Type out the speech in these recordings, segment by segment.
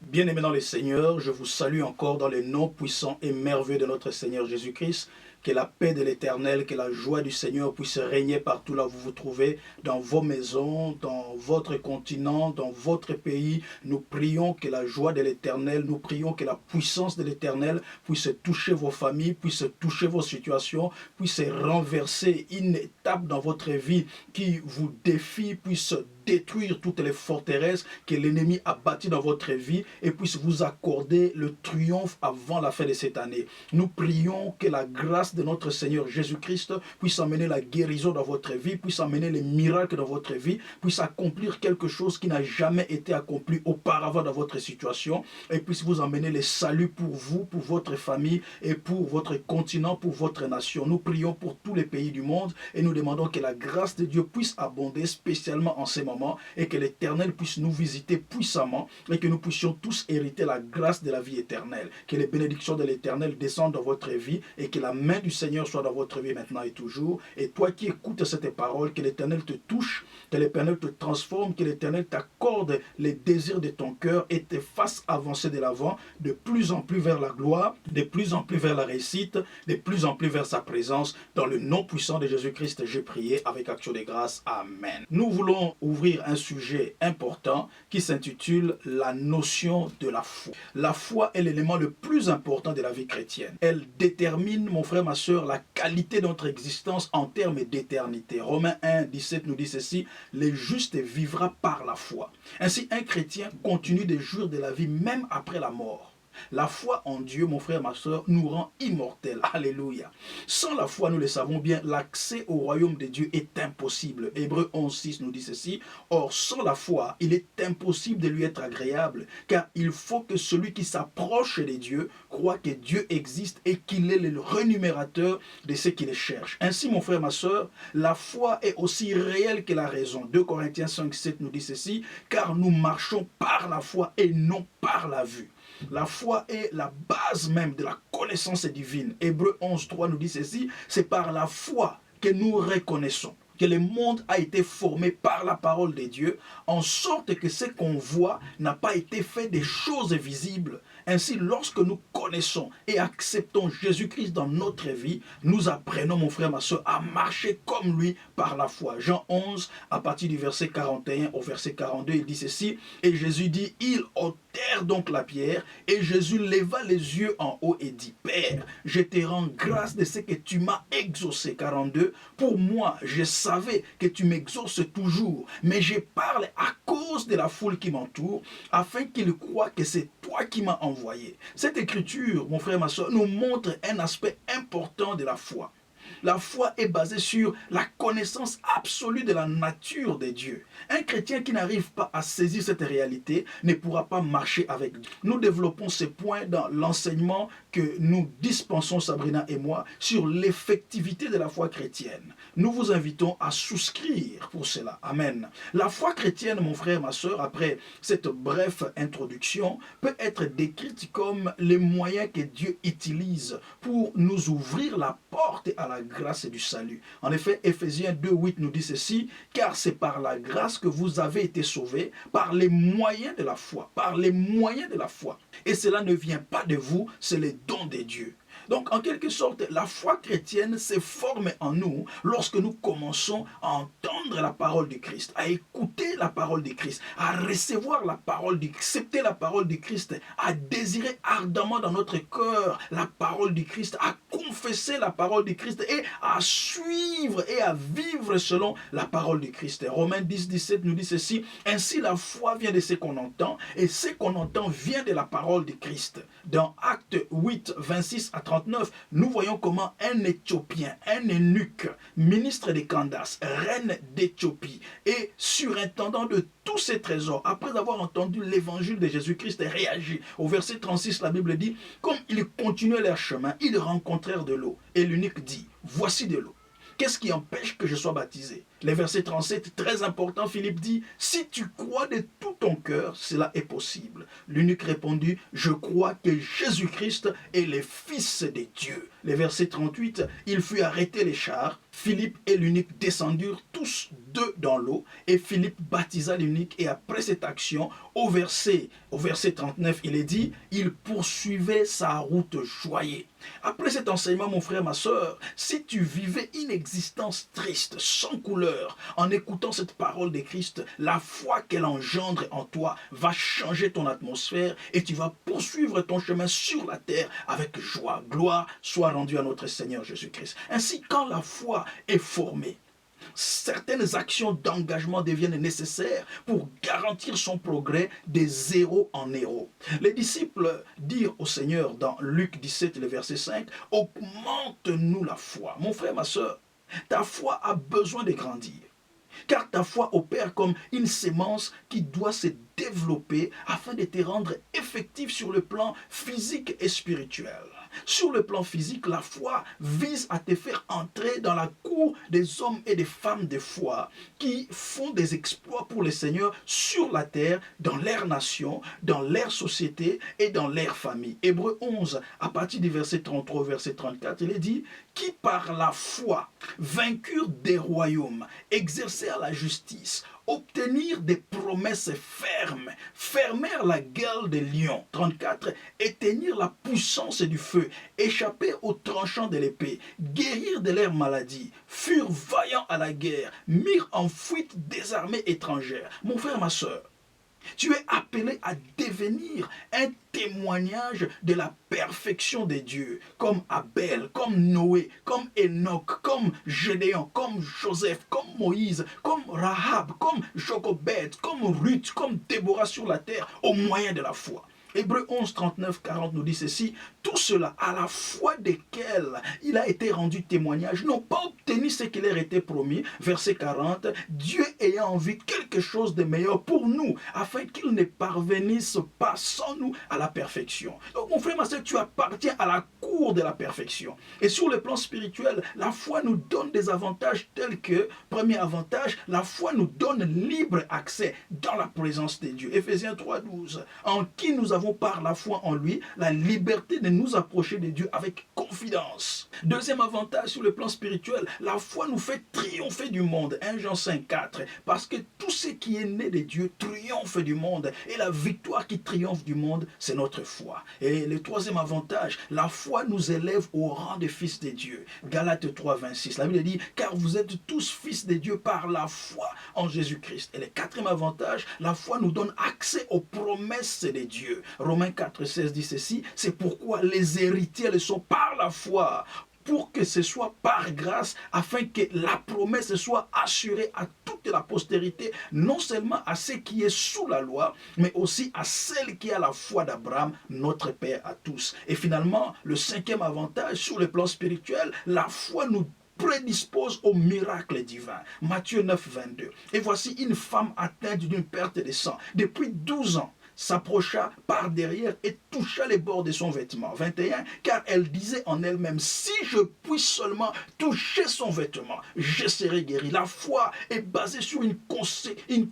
Bien-aimés dans le Seigneur, je vous salue encore dans le nom puissant et merveilleux de notre Seigneur Jésus-Christ. Que la paix de l'Éternel, que la joie du Seigneur puisse régner partout là où vous vous trouvez, dans vos maisons, dans votre continent, dans votre pays. Nous prions que la joie de l'Éternel, nous prions que la puissance de l'Éternel puisse toucher vos familles, puisse toucher vos situations, puisse renverser une étape dans votre vie qui vous défie, puisse détruire toutes les forteresses que l'ennemi a bâties dans votre vie et puisse vous accorder le triomphe avant la fin de cette année. Nous prions que la grâce de notre Seigneur Jésus-Christ puisse amener la guérison dans votre vie, puisse amener les miracles dans votre vie, puisse accomplir quelque chose qui n'a jamais été accompli auparavant dans votre situation et puisse vous amener le salut pour vous, pour votre famille et pour votre continent, pour votre nation. Nous prions pour tous les pays du monde et nous demandons que la grâce de Dieu puisse abonder spécialement en ces moments et que l'Éternel puisse nous visiter puissamment et que nous puissions tous hériter la grâce de la vie éternelle. Que les bénédictions de l'Éternel descendent dans votre vie et que la main du Seigneur soit dans votre vie maintenant et toujours. Et toi qui écoutes cette parole, que l'Éternel te touche, que l'Éternel te transforme, que l'Éternel t'accorde les désirs de ton cœur et te fasse avancer de l'avant de plus en plus vers la gloire, de plus en plus vers la réussite, de plus en plus vers sa présence. Dans le nom puissant de Jésus-Christ, j'ai prié avec action de grâce. Amen. Nous voulons ouvrir un sujet important qui s'intitule la notion de la foi. La foi est l'élément le plus important de la vie chrétienne. Elle détermine, mon frère, ma soeur, la qualité de notre existence en termes d'éternité. Romains 1, 17 nous dit ceci: le juste vivra par la foi. Ainsi, un chrétien continue de jouir de la vie même après la mort. La foi en Dieu, mon frère, ma soeur, nous rend immortels. Alléluia. Sans la foi, nous le savons bien, l'accès au royaume de Dieu est impossible. Hébreux 11, 6 nous dit ceci: or, sans la foi, il est impossible de lui être agréable, car il faut que celui qui s'approche de Dieu croit que Dieu existe et qu'il est le rémunérateur de ceux qui le cherchent. Ainsi, mon frère, ma soeur, la foi est aussi réelle que la raison. 2 Corinthiens 5, 7 nous dit ceci: car nous marchons par la foi et non par la vue. La foi est la base même de la connaissance divine. Hébreux 11, 3 nous dit ceci: c'est par la foi que nous reconnaissons que le monde a été formé par la parole de Dieu, en sorte que ce qu'on voit n'a pas été fait des choses visibles. Ainsi, lorsque nous connaissons et acceptons Jésus-Christ dans notre vie, nous apprenons, mon frère, ma soeur, à marcher comme lui par la foi. Jean 11, à partir du verset 41 au verset 42, il dit ceci: et Jésus dit, ils ôtèrent donc la pierre, et Jésus leva les yeux en haut et dit, Père, je te rends grâce de ce que tu m'as exaucé. 42, pour moi, je savais que tu m'exauces toujours, mais je parle à cause de la foule qui m'entoure, afin qu'ils croient que c'est toi qui m'as envoyé. Cette écriture, mon frère, ma soeur, nous montre un aspect important de la foi. La foi est basée sur la connaissance absolue de la nature de Dieu. Un chrétien qui n'arrive pas à saisir cette réalité ne pourra pas marcher avec Dieu. Nous développons ces points dans l'enseignement que nous dispensons, Sabrina et moi, sur l'effectivité de la foi chrétienne. Nous vous invitons à souscrire pour cela. Amen. La foi chrétienne, mon frère, ma soeur, après cette brève introduction, peut être décrite comme les moyens que Dieu utilise pour nous ouvrir la porte à la grâce du salut. En effet, Éphésiens 2, 8 nous dit ceci: car c'est par la grâce que vous avez été sauvés, par les moyens de la foi, par les moyens de la foi. Et cela ne vient pas de vous, c'est le don de Dieu. Donc, en quelque sorte, la foi chrétienne se forme en nous lorsque nous commençons à entendre la parole de Christ, à écouter la parole de Christ, à recevoir la parole, accepter la parole de Christ, à désirer ardemment dans notre cœur la parole du Christ, à confesser la parole du Christ et à suivre et à vivre selon la parole du Christ. Romains 10, 17 nous dit ceci: ainsi la foi vient de ce qu'on entend et ce qu'on entend vient de la parole de Christ. Dans Actes 8, 26 à 39, nous voyons comment un Éthiopien, un eunuque, ministre de Candace, reine d'Éthiopie et surintendant de tous ses trésors, après avoir entendu l'évangile de Jésus-Christ, réagit. Au verset 36, la Bible dit: comme ils continuaient leur chemin, ils rencontrèrent de l'eau. Et l'eunuque dit: voici de l'eau. Qu'est-ce qui empêche que je sois baptisé? Le verset 37, très important, Philippe dit: si tu crois de tout ton cœur, cela est possible. L'eunuque répondit: je crois que Jésus-Christ est le Fils de Dieu. Le verset 38, il fut arrêté les chars, Philippe et l'eunuque descendirent tous deux dans l'eau, et Philippe baptisa l'eunuque, et après cette action, au verset 39, il est dit, il poursuivait sa route joyeux. Après cet enseignement, mon frère, ma soeur, si tu vivais une existence triste, sans couleur, en écoutant cette parole de Christ, la foi qu'elle engendre en toi va changer ton atmosphère et tu vas poursuivre ton chemin sur la terre avec joie. Gloire soit rendue à notre Seigneur Jésus-Christ. Ainsi, quand la foi est formée, certaines actions d'engagement deviennent nécessaires pour garantir son progrès de zéro en héros. Les disciples dirent au Seigneur dans Luc 17, le verset 5, « Augmente-nous la foi. » Mon frère, ma soeur, ta foi a besoin de grandir. Car ta foi opère comme une sémence qui doit se développer afin de te rendre effectif sur le plan physique et spirituel. Sur le plan physique, la foi vise à te faire entrer dans la cour des hommes et des femmes de foi qui font des exploits pour le Seigneur sur la terre, dans leur nation, dans leur société et dans leur famille. Hébreux 11, à partir du verset 33 au verset 34, il est dit « Qui par la foi vainquirent des royaumes, exercèrent la justice, obtenir des promesses fermes, fermèrent la gueule des lions. 34. Éteignirent la puissance du feu, échapper aux tranchants de l'épée, guérir de leurs maladies, furent vaillants à la guerre, mirent en fuite des armées étrangères. Mon frère, ma soeur, tu es appelé à devenir un témoignage de la perfection de Dieu, comme Abel, comme Noé, comme Enoch, comme Gédéon, comme Joseph, comme Moïse, comme Rahab, comme Jochebed, comme Ruth, comme Déborah sur la terre, au moyen de la foi. Hébreux 11, 39, 40 nous dit ceci, tout cela à la foi desquels il a été rendu témoignage, n'ont pas obtenu ce qui leur était promis. Verset 40, Dieu ayant envie quelque chose de meilleur pour nous, afin qu'ils ne parvenissent pas sans nous à la perfection. Donc mon frère, ma soeur, tu appartiens à la cour de la perfection. Et sur le plan spirituel, la foi nous donne des avantages tels que, premier avantage, la foi nous donne libre accès dans la présence de Dieu. Éphésiens 3, 12, en qui nous avons par la foi en lui la liberté de nous approcher de Dieu avec confidence. Deuxième avantage sur le plan spirituel, la foi nous fait triompher du monde. 1 Jean 5, 4, parce que tout ce qui est né de Dieu triomphe du monde et la victoire qui triomphe du monde, c'est notre foi. Et le troisième avantage, la foi nous élève au rang de fils de Dieu. Galates 3, 26, la Bible dit, car vous êtes tous fils de Dieu par la foi en Jésus-Christ. Et le quatrième avantage, la foi nous donne accès aux promesses de Dieu. Romains 4, 16 dit ceci, c'est pourquoi les héritiers le sont par la foi, pour que ce soit par grâce, afin que la promesse soit assurée à toute la postérité, non seulement à ceux qui est sous la loi, mais aussi à celle qui a la foi d'Abraham, notre Père à tous. Et finalement, le cinquième avantage sur le plan spirituel, la foi nous prédispose au miracle divin. Matthieu 9, 22. Et voici une femme atteinte d'une perte de sang depuis 12 ans. S'approcha par derrière et toucha les bords de son vêtement. 21, car elle disait en elle-même, si je puis seulement toucher son vêtement, je serai guéri. La foi est basée sur une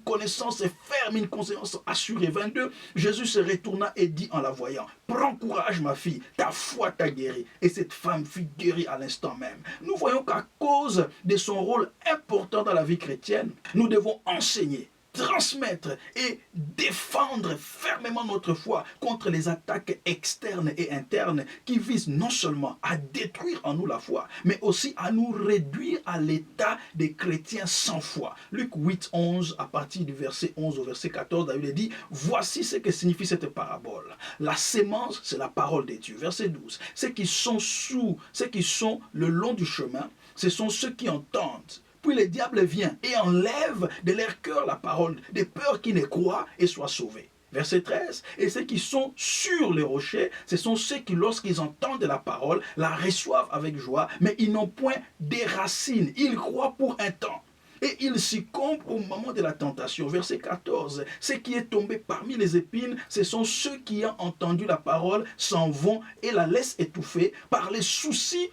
connaissance ferme, une connaissance assurée. 22, Jésus se retourna et dit en la voyant, prends courage ma fille, ta foi t'a guéri. Et cette femme fut guérie à l'instant même. Nous voyons qu'à cause de son rôle important dans la vie chrétienne, nous devons enseigner, transmettre et défendre fermement notre foi contre les attaques externes et internes qui visent non seulement à détruire en nous la foi, mais aussi à nous réduire à l'état des chrétiens sans foi. Luc 8, 11, à partir du verset 11 au verset 14, David dit, voici ce que signifie cette parabole. La sémence, c'est la parole de Dieu. Verset 12, ceux qui sont le long du chemin, ce sont ceux qui entendent. Puis le diable vient et enlève de leur cœur la parole, de peur qu'ils ne croient et soient sauvés. Verset 13, et ceux qui sont sur les rochers, ce sont ceux qui, lorsqu'ils entendent la parole, la reçoivent avec joie, mais ils n'ont point des racines. Ils croient pour un temps. Et ils succombent au moment de la tentation. Verset 14, ce qui est tombé parmi les épines, ce sont ceux qui ont entendu la parole, s'en vont et la laissent étouffer par les soucis,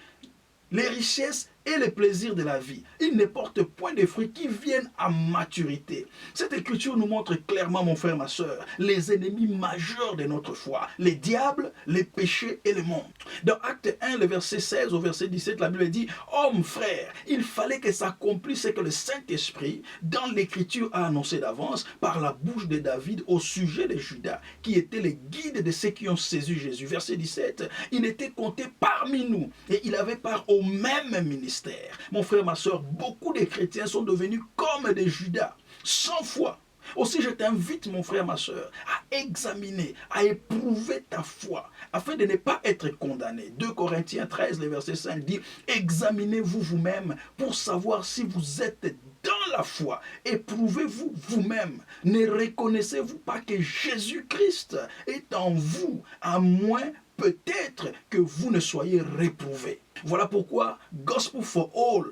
les richesses et les plaisirs de la vie. Ils ne portent point de fruits qui viennent à maturité. Cette écriture nous montre clairement, mon frère, ma soeur, les ennemis majeurs de notre foi, les diables, les péchés et le monde. Dans Acte 1, le verset 16 au verset 17, la Bible dit « Homme, frère, il fallait que s'accomplisse ce que le Saint-Esprit, dans l'écriture, a annoncé d'avance par la bouche de David au sujet de Judas, qui était le guide de ceux qui ont saisi Jésus. » Verset 17, il était compté parmi nous et il avait part au même ministère. Mon frère, ma soeur, beaucoup de chrétiens sont devenus comme des Judas, sans foi. Aussi, je t'invite, mon frère, ma soeur, à examiner, à éprouver ta foi, afin de ne pas être condamné. 2 Corinthiens 13, le verset 5 dit « Examinez-vous vous-même pour savoir si vous êtes dans la foi. Éprouvez-vous vous-même. Ne reconnaissez-vous pas que Jésus-Christ est en vous, à moins peut-être que vous ne soyez réprouvés. » Voilà pourquoi Gospel for All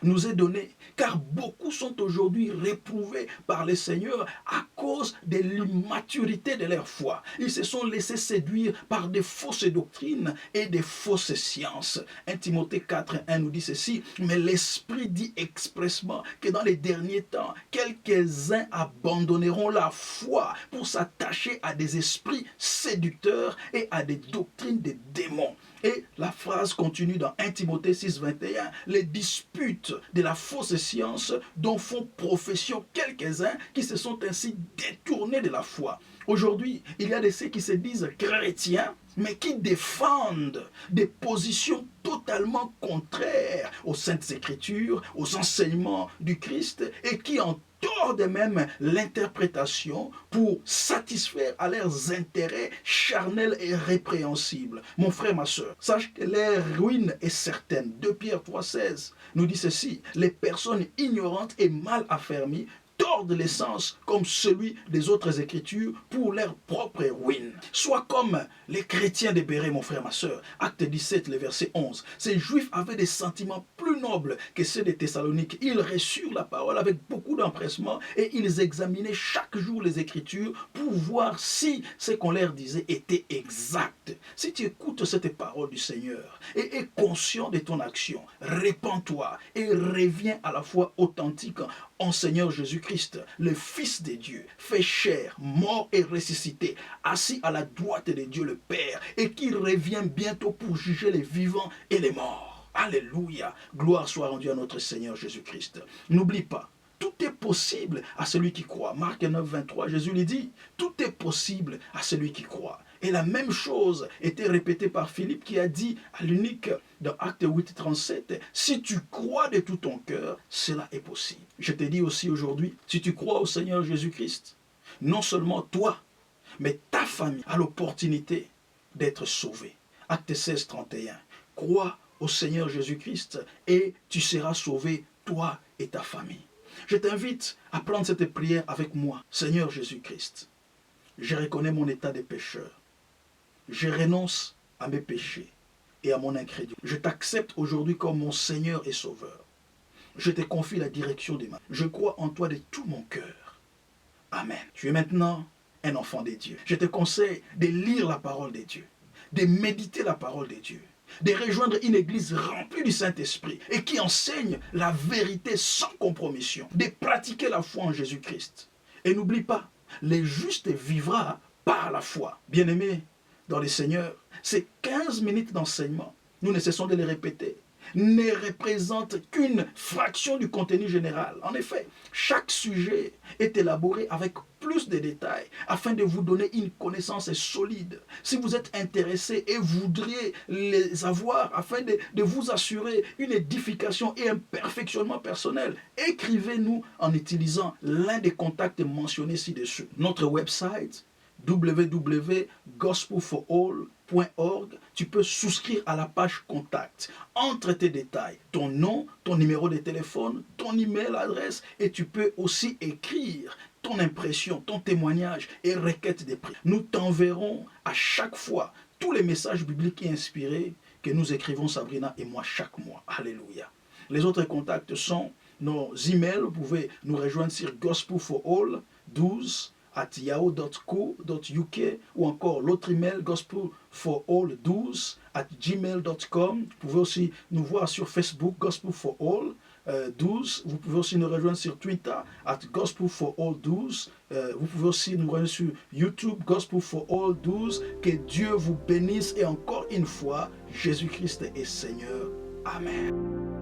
nous est donné, car beaucoup sont aujourd'hui réprouvés par le Seigneur à cause de l'immaturité de leur foi. Ils se sont laissés séduire par des fausses doctrines et des fausses sciences. 1 Timothée 4:1 nous dit ceci, mais l'Esprit dit expressement que dans les derniers temps, quelques-uns abandonneront la foi pour s'attacher à des esprits séducteurs et à des doctrines de démons. Et la phrase continue dans 1 Timothée 6:21, les disputes de la fausse science dont font profession quelques-uns qui se sont ainsi détournés de la foi. Aujourd'hui, il y a de ceux qui se disent chrétiens, mais qui défendent des positions totalement contraires aux Saintes Écritures, aux enseignements du Christ, et qui en tordent même l'interprétation pour satisfaire à leurs intérêts charnels et répréhensibles. Mon frère, ma soeur, sache que leur ruine est certaine. 2 Pierre 3,16 nous dit ceci, les personnes ignorantes et mal affermies tordent l'essence comme celui des autres écritures pour leur propre ruine. Sois comme les chrétiens de Béret, mon frère, ma soeur. Acte 17, le verset 11. Ces juifs avaient des sentiments plus nobles que ceux des Thessaloniques. Ils reçurent la parole avec beaucoup d'empressement et ils examinaient chaque jour les écritures pour voir si ce qu'on leur disait était exact. Si tu écoutes cette parole du Seigneur et es conscient de ton action, répands-toi et reviens à la foi authentique en Seigneur Jésus-Christ, le Fils de Dieu, fait chair, mort et ressuscité, assis à la droite de Dieu le Père, et qui revient bientôt pour juger les vivants et les morts. Alléluia, gloire soit rendue à notre Seigneur Jésus-Christ. N'oublie pas, tout est possible à celui qui croit. Marc 9, 23, Jésus lui dit, tout est possible à celui qui croit. Et la même chose était répétée par Philippe qui a dit à l'unique dans Acte 8, 37, si tu crois de tout ton cœur, cela est possible. Je te dis aussi aujourd'hui, si tu crois au Seigneur Jésus-Christ, non seulement toi, mais ta famille a l'opportunité d'être sauvée. Acte 16, 31, crois au Seigneur Jésus-Christ et tu seras sauvé, toi et ta famille. Je t'invite à prendre cette prière avec moi. Seigneur Jésus-Christ, je reconnais mon état de pécheur. Je renonce à mes péchés et à mon incrédulité. Je t'accepte aujourd'hui comme mon Seigneur et Sauveur. Je te confie la direction des mains. Je crois en toi de tout mon cœur. Amen. Tu es maintenant un enfant de Dieu. Je te conseille de lire la parole de Dieu, de méditer la parole de Dieu, de rejoindre une église remplie du Saint-Esprit et qui enseigne la vérité sans compromission, de pratiquer la foi en Jésus-Christ. Et n'oublie pas, le juste vivra par la foi. Bien-aimé, dans le Seigneur, ces 15 minutes d'enseignement, nous ne cessons de les répéter, ne représentent qu'une fraction du contenu général. En effet, chaque sujet est élaboré avec plus de détails afin de vous donner une connaissance solide. Si vous êtes intéressé et voudriez les avoir afin de vous assurer une édification et un perfectionnement personnel, écrivez-nous en utilisant l'un des contacts mentionnés ci-dessus. Notre website www.gospelforall.org. Tu peux souscrire à la page contact. Entre tes détails, ton nom, ton numéro de téléphone, ton email adresse et tu peux aussi écrire ton impression, ton témoignage et requête des prix. Nous t'enverrons à chaque fois tous les messages bibliques et inspirés que nous écrivons, Sabrina et moi, chaque mois. Alléluia. Les autres contacts sont nos emails. Vous pouvez nous rejoindre sur gospelforall12 gospelforall12@yahoo.co.uk ou encore l'autre email gospelforall12@gmail.com. Vous pouvez aussi nous voir sur Facebook Gospel for All 12. Vous pouvez aussi nous rejoindre sur Twitter Gospel for All 12. Vous pouvez aussi nous rejoindre sur YouTube Gospel for All 12. Que Dieu vous bénisse et encore une fois, Jésus-Christ est Seigneur. Amen.